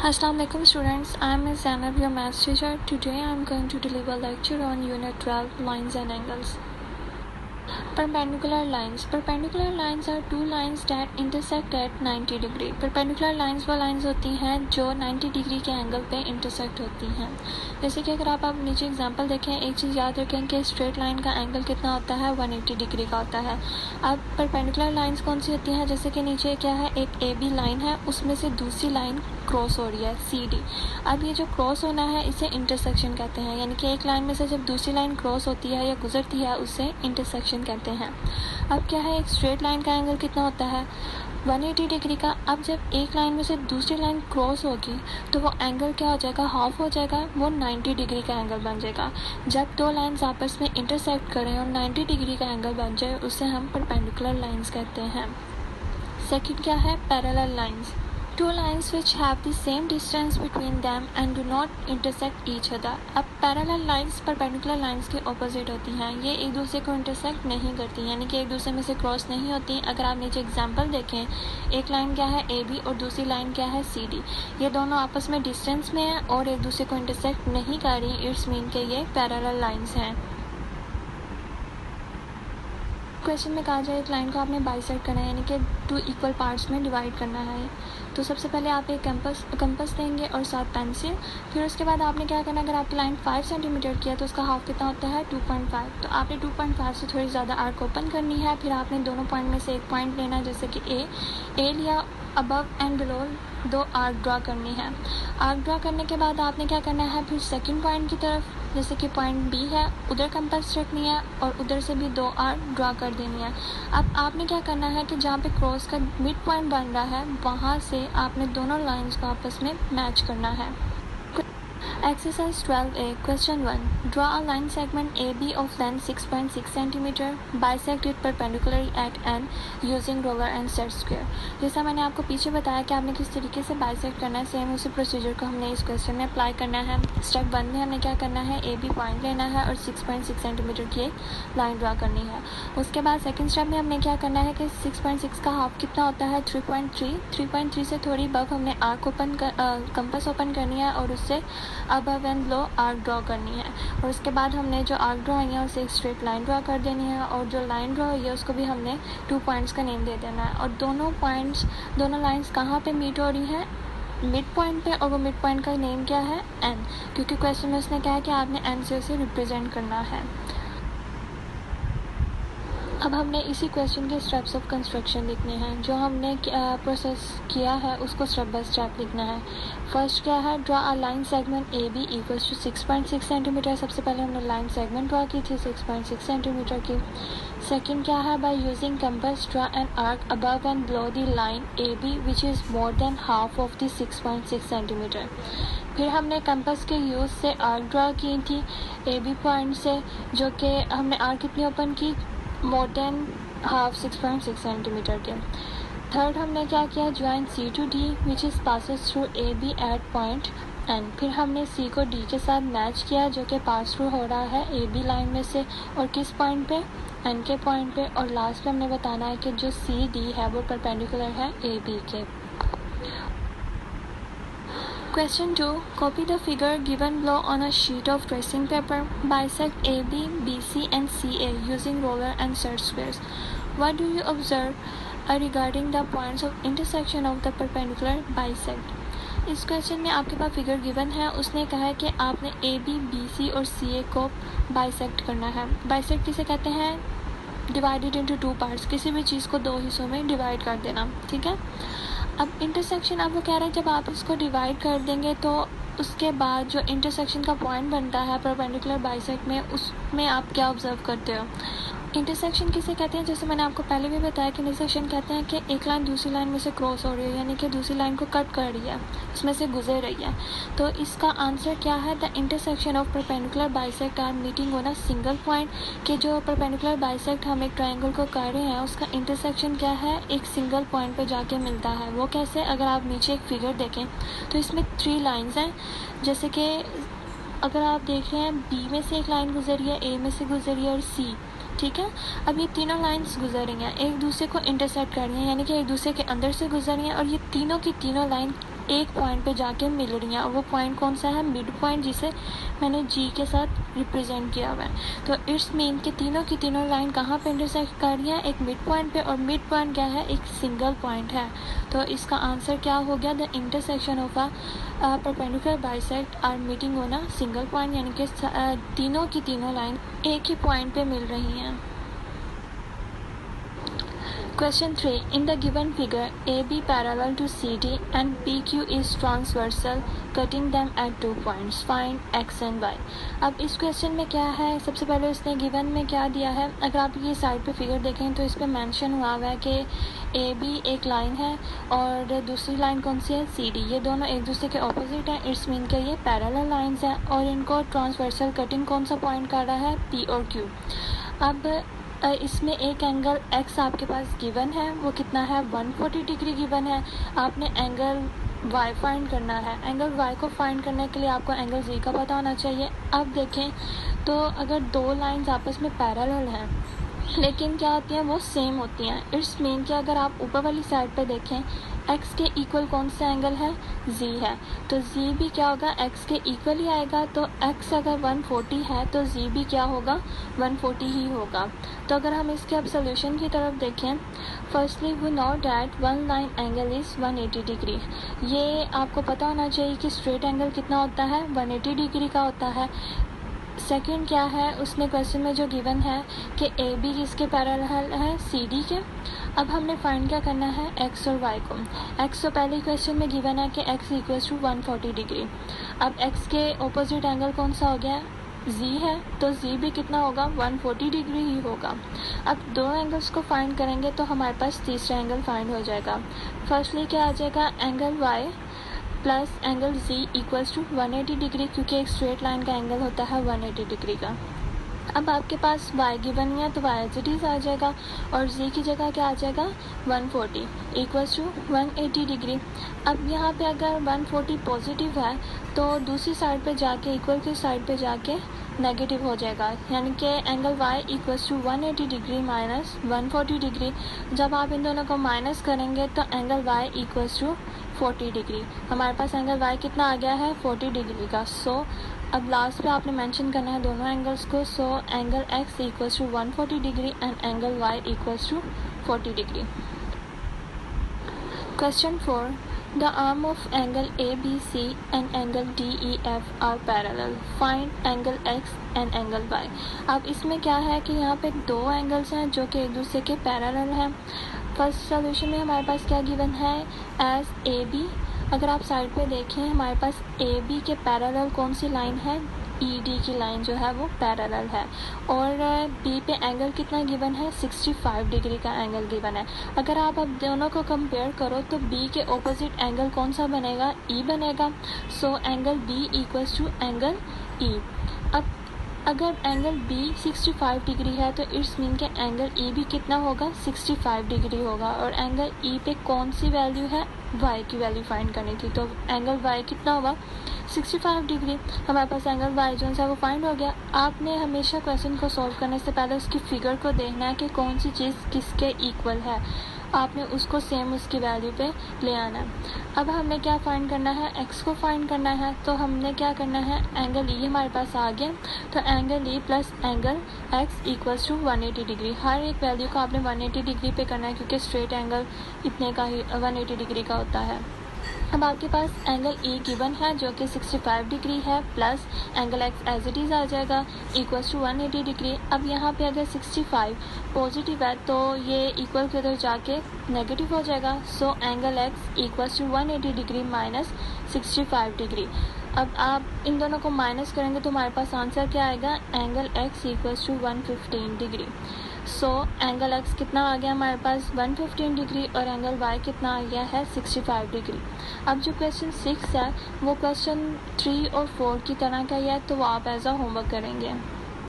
Assalamu alaikum students, I am Ms. Zainab, your maths teacher. Today I am going to deliver a lecture on Unit 12, Lines and Angles. Perpendicular lines. Perpendicular lines are two lines that intersect at 90 degree. Perpendicular lines वो lines होती हैं जो 90 degree के angle पे intersect होती हैं. जैसे कि अगर आप नीचे एग्जांपल देखें, एक चीज़ याद रखें कि स्ट्रेट लाइन का एंगल कितना होता है, 180 डिग्री का होता है. अब परपेंडिकुलर लाइंस कौन सी होती हैं, जैसे कि नीचे क्या है, एक ए बी लाइन है, उसमें से दूसरी लाइन क्रॉस हो रही है सी डी. अब ये जो क्रॉस होना है इसे इंटरसेक्शन कहते हैं, यानी कि एक लाइन में से जब दूसरी लाइन क्रॉस होती है या गुजरती है उसे इंटरसेक्शन कहते हैं. अब क्या है, एक स्ट्रेट लाइन का एंगल कितना होता है, 180 डिग्री का. अब जब एक लाइन में से दूसरी लाइन क्रॉस होगी तो वो एंगल क्या हो जाएगा, हाफ हो जाएगा, वो 90 डिग्री का एंगल बन जाएगा. जब दो लाइंस आपस में इंटरसेक्ट करें और 90 डिग्री का एंगल बन जाए उसे हम परपेंडिकुलर लाइंस कहते हैं. सेकंड क्या है, parallel lines. Two lines which have the same distance between them and do not intersect each other. अब पैरेलल लाइंस परपेंडिकुलर लाइंस के ऑपोजिट होती हैं, ये एक दूसरे को इंटरसेक्ट नहीं करती, यानी कि एक दूसरे में से क्रॉस नहीं होती. अगर आप नीचे एग्जांपल देखें, एक लाइन क्या है ए बी और दूसरी लाइन क्या है सी डी. ये दोनों आपस में डिस्टेंस में है और एक दूसरे को इंटरसेक्ट नहीं कर रही, इट्स मीन के ये पैरेलल लाइंस हैं. क्वेश्चन में कहा जाए एक लाइन को आपने बाइसेक्ट करना है, यानी कि टू इक्वल पार्ट्स में डिवाइड करना है. तो सबसे पहले आप एक कंपस देंगे और साथ पेंसिल. फिर उसके बाद आपने क्या करना है, अगर आपकी लाइन 5 सेंटीमीटर की है तो उसका हाफ कितना होता है, 2.5. तो आपने 2.5 से थोड़ी ज़्यादा आर्क ओपन करनी है. फिर आपने दोनों पॉइंट में से एक पॉइंट लेना है, जैसे कि ए लिया, अबव एंड बिलो दो आर्क ड्रा करनी है. आर्क ड्रा करने के बाद आपने क्या करना है, फिर सेकंड पॉइंट की तरफ, जैसे कि पॉइंट बी है, उधर कंपास रखनी है और उधर से भी दो आर्क ड्रा कर देनी है. अब आपने क्या करना है कि जहाँ पे क्रॉस का मिड पॉइंट बन रहा है वहाँ से आपने दोनों लाइंस को आपस में मैच करना है. Exercise 12A, Question 1. Draw a line segment AB of length 6.6 cm. Bisect it perpendicularly at N using ruler and set square. जैसा मैंने आपको पीछे बताया कि आपने किस तरीके से बाइसेक्ट करना है, सेम उसी प्रोसीजर को हमने इस क्वेश्चन में अप्लाई करना है. स्टेप 1 में हमने क्या करना है, AB पॉइंट लेना है और 6.6 सेंटीमीटर की एक लाइन ड्रा करनी है. उसके बाद सेकंड स्टेप में हमने क्या करना है कि 6.6 का हाफ कितना होता है, 3.3 से थोड़ी बग हमने आर्क ओपन कंपास ओपन करनी है और उससे above and below arc draw करनी है. और उसके बाद हमने जो आर्क ड्रॉ हुई है उसे एक स्ट्रेट लाइन ड्रॉ कर देनी है और जो लाइन ड्रॉ हुई है उसको भी हमने 2 पॉइंट्स का नेम दे देना है. और दोनों लाइंस कहाँ पे मीट हो रही है, मिड पॉइंट पे, और वो मिड पॉइंट का नेम क्या है, एन, क्योंकि क्वेश्चन में उसने कहा है कि आपने एन से उसे रिप्रेजेंट करना है. अब हमने इसी क्वेश्चन के स्टेप्स ऑफ कंस्ट्रक्शन लिखने हैं. जो हमने प्रोसेस किया है उसको स्टेप बाय स्टेप लिखना है. फर्स्ट क्या है, draw a line segment A B equals to 6.6 centimetre. सबसे पहले हमने लाइन सेगमेंट ड्रॉ की थी 6.6 सेंटीमीटर की. सेकंड क्या है, by using compass draw an arc above and below the line A B which is more than half of the 6.6 centimetre. फिर हमने कंपास के यूज़ से आर्क ड्रॉ की थी ए बी पॉइंट से, जो कि हमने आर्क कितनी ओपन की, मोर देन हाफ 6.6 सेंटीमीटर के. थर्ड हमने क्या किया, join C to D which is passes through A B at point N. फिर हमने सी को डी के साथ मैच किया जो कि पास थ्रू हो रहा है ए बी लाइन में से, और किस पॉइंट पे, एन के पॉइंट पे. और लास्ट में हमने बताना है कि जो सी डी है वो परपेंडिकुलर है ए बी के. Question 2. Copy the figure given below on a sheet of tracing paper. Bisect AB, BC and CA using ruler and set squares. What do you observe regarding the points of intersection of the perpendicular bisect? इस question में आपके पास figure given है. उसने कहा है कि आपने A B B C और सी ए को बाइसेक्ट करना है. बाइसेक्ट किसे कहते हैं, डिवाइडेड इनटू 2 पार्ट्स, किसी भी चीज़ को 2 हिस्सों में डिवाइड कर देना. ठीक है. अब इंटरसेक्शन, अब वो कह रहे हैं जब आप इसको डिवाइड कर देंगे तो उसके बाद जो इंटरसेक्शन का पॉइंट बनता है परपेंडिकुलर बाइसेक्ट में, उसमें आप क्या ऑब्जर्व करते हो. इंटरसेक्शन किसे कहते हैं, जैसे मैंने आपको पहले भी बताया कि इंटरसेक्शन कहते हैं कि एक लाइन दूसरी लाइन में से क्रॉस हो रही है, यानी कि दूसरी लाइन को कट कर रही है, उसमें से गुजर रही है. तो इसका आंसर क्या है, the intersection of perpendicular bisect are meeting on a single point. कि जो परपेंडिकुलर बाइसेक्ट हम एक ट्रायंगल को कर रहे हैं उसका इंटरसेक्शन क्या है, एक सिंगल पॉइंट पे जाके मिलता है. वो कैसे, अगर आप नीचे एक फिगर देखें तो इसमें 3 लाइन्स हैं. जैसे कि अगर आप देख रहे हैं बी में से एक लाइन गुजरी है, ए में से गुजरी है और सी. ठीक है. अब ये तीनों लाइंस गुजर रही हैं, एक दूसरे को इंटरसेक्ट कर रही हैं, यानी कि एक दूसरे के अंदर से गुजर रही हैं, और ये तीनों की तीनों लाइन एक पॉइंट पे जाके मिल रही हैं, और वो पॉइंट कौन सा है, मिड पॉइंट, जिसे मैंने जी के साथ रिप्रेजेंट किया हुआ है। तो इट्स मीन कि तीनों की तीनों लाइन कहाँ पे इंटरसेक्ट कर रही हैं, एक मिड पॉइंट पे, और मिड पॉइंट क्या है, एक सिंगल पॉइंट है। तो इसका आंसर क्या हो गया, the intersection of a perpendicular bisect are meeting on a single point, यानी कि तीनों की तीनों लाइन एक ही पॉइंट पे मिल रही हैं। Question 3. In the given figure, AB parallel to CD and PQ is transversal, cutting them at 2 points. Find X and Y. अब इस क्वेश्चन में क्या है, सबसे पहले उसने गिवन में क्या दिया है, अगर आप ये साइड पे फिगर देखें तो इस पे मेंशन हुआ हुआ है कि AB एक लाइन है और दूसरी लाइन कौन सी है, CD। ये दोनों एक दूसरे के ऑपोजिट हैं, इट्स मीन के ये पैरेलल लाइंस हैं, और इनको ट्रांसवर्सल कटिंग कौन सा पॉइंट कर रहा है, P और Q। अब इसमें एक एंगल x आपके पास गिवन है, वो कितना है, 140 डिग्री गिवन है। आपने एंगल y फाइंड करना है। एंगल y को फाइंड करने के लिए आपको एंगल z का पता होना चाहिए। अब देखें तो अगर दो लाइंस आपस में पैरेलल हैं लेकिन क्या होती हैं, वो सेम होती हैं, इट्स मीन कि अगर आप ऊपर वाली साइड पे देखें x के इक्वल कौन सा एंगल है, z है, तो z भी क्या होगा, x के इक्वल ही आएगा। तो x अगर 140 है तो z भी क्या होगा, 140 ही होगा। तो अगर हम इसके अब सोल्यूशन की तरफ देखें, firstly we know that one line angle is 180 degree. ये आपको पता होना चाहिए कि स्ट्रेट एंगल कितना होता है, 180 डिग्री का होता है। सेकंड क्या है, उसने क्वेश्चन में जो गिवन है कि ए बी किसके पैरेलल है, सी डी के। अब हमने फाइंड क्या करना है, एक्स और वाई को। एक्स तो पहले क्वेश्चन में गिवन है कि एक्स इक्वल्स टू 140 डिग्री। अब एक्स के ऑपोजिट एंगल कौन सा हो गया, z है, तो z भी कितना होगा, 140 डिग्री ही होगा। अब दो एंगल्स को फाइंड करेंगे तो हमारे पास तीसरा एंगल फाइंड हो जाएगा। फर्स्टली क्या आ जाएगा, angle y plus angle z equals to 180 degree, क्योंकि एक स्ट्रेट लाइन का एंगल होता है 180 डिग्री का। अब आपके पास y गिवन है तो y एज इट इज आ जाएगा, और z की जगह क्या आ जाएगा, 140 इक्वल्स टू 180 डिग्री। अब यहाँ पे अगर 140 पॉजिटिव है तो दूसरी साइड पे जाके, इक्वल की साइड पे जाके नेगेटिव हो जाएगा, यानी कि angle y equals to 180 degree minus 140 degree. जब आप इन दोनों को माइनस करेंगे तो angle y equals to 40 degree. हमारे पास एंगल y कितना आ गया है, 40 डिग्री का। सो अब लास्ट पे आपने मेंशन करना है दोनों एंगल्स को। So angle x equals to 140 degree and angle y equals to 40 degree. Question 4. The arm of angle ABC and angle DEF are parallel. Find angle X and angle Y. अब इसमें क्या है कि यहाँ पे दो एंगल्स हैं जो कि एक दूसरे के पैरेलल हैं। फर्स्ट सॉल्यूशन में हमारे पास क्या गिवन है, एज AB। अगर आप साइड पे देखें हमारे पास AB के पैरेलल कौन सी लाइन है, ED की लाइन जो है वो पैरेलल है, और B पे एंगल कितना गिवन है, 65 डिग्री का एंगल गिवन है। अगर आप अब दोनों को कंपेयर करो तो B के ऑपोजिट एंगल कौन सा बनेगा, E बनेगा। So angle B equals to angle E। अब अगर एंगल B 65 डिग्री है तो इट्स मीन के एंगल E भी कितना होगा, 65 डिग्री होगा, और एंगल E पे कौन सी वैल्यू है, y की वैल्यू फाइंड करनी थी, तो एंगल y कितना होगा, 65 डिग्री। हमारे पास एंगल y जो है वो फाइंड हो गया। आपने हमेशा क्वेश्चन को सॉल्व करने से पहले उसकी फिगर को देखना है कि कौन सी चीज़ किसके इक्वल है, आपने उसको सेम उसकी वैल्यू पे ले आना है। अब हमने क्या फाइंड करना है, x को फाइंड करना है, तो हमने क्या करना है, एंगल E हमारे पास आ गया, तो angle E plus angle x equals to 180 degree. हर एक वैल्यू को आपने 180 डिग्री पे करना है, क्योंकि स्ट्रेट एंगल इतने का ही 180 डिग्री का होता है। अब आपके पास एंगल E गिवन है जो कि 65 डिग्री है, plus angle x as it is आ जाएगा इक्वल्स टू 180 डिग्री। अब यहाँ पे अगर 65 पॉजिटिव है तो ये इक्वल की उधर जाके नेगेटिव हो जाएगा। So angle x equals to 180 degree minus 65 degree. अब आप इन दोनों को माइनस करेंगे तो हमारे पास आंसर क्या आएगा, angle x equals to 115 degree. So angle x कितना आ गया हमारे पास, 115 डिग्री, और एंगल y कितना आ गया है, 65 डिग्री। अब जो क्वेश्चन 6 है वो क्वेश्चन 3 और 4 की तरह का ही है, तो वो आप एज अ होमवर्क करेंगे।